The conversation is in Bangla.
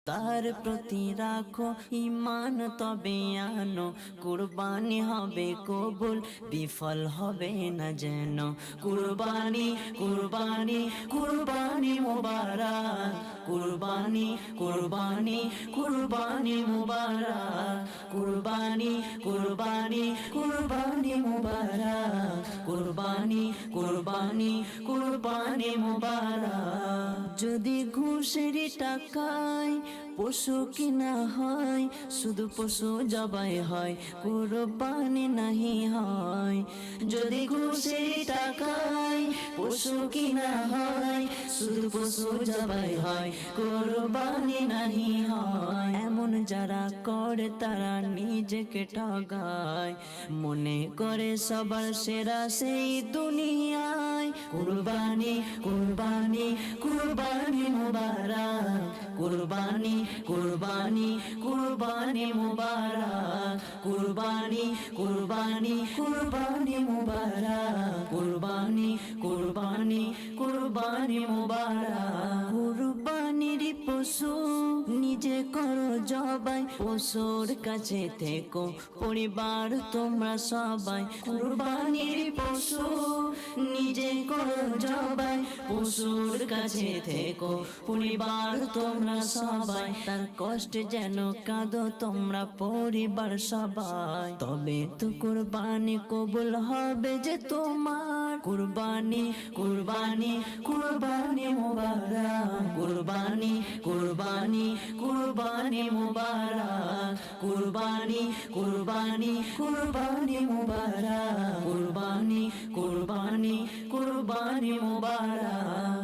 তার প্রতি রাখো ঈমান তবে আনো, কুরবানি হবে কবুল, বিফল হবে না যেন। কুরবানি কুরবানি কুরবানি মুবারক, কুরবানি কুরবানি কুরবানি মুবারক, কুরবানি কুরবানি কুরবানি মুবারক, কুরবানি কুরবানি কুরবানি মুবারক। যদি ঘুষের টাকায় পশু কিনা হয়, শুধু পশু জবাই হয়, কুরবানি নাহি হয়। যদি ঘুষের টাকায় পশু কিনা হয়, শুধু পশু জবাই হয়, কুরবানি নাহি হয়। এমন যারা করে তারা নিজেকে ঠগায়, মনে করে সবার সেরা সেই দুনিয়ায়। কুরবানি কুরবানি কুরবানি মুবারক, কুরবানি কুরবানি কুরবানি মুবারক, কুরবানি কুরবানি কুরবানি মুবারক, কুরবানি কুরবানি কুরবানি মুবারক। কুরবানির পশু নিজে করো জবাই, পশুর কাছে থেকো পরিবার তোমরা সবাই। কুরবানির পশু নিজে করো জবাই, পশুর কাছে থেকো পরিবার তোমরা সবাই। তার কষ্ট যেন কাঁদো তোমরা পরিবার সবাই, তবে তো কুরবানি কবুল হবে যে তোমার। কুরবানি কুরবানি কুরবানি মুবারক, কুরবানি কুরবানি কুরবানি মুবারক, কুরবানি কুরবানি কুরবানি মুবারক, কুরবানি কুরবানি কুরবানি মুবারক।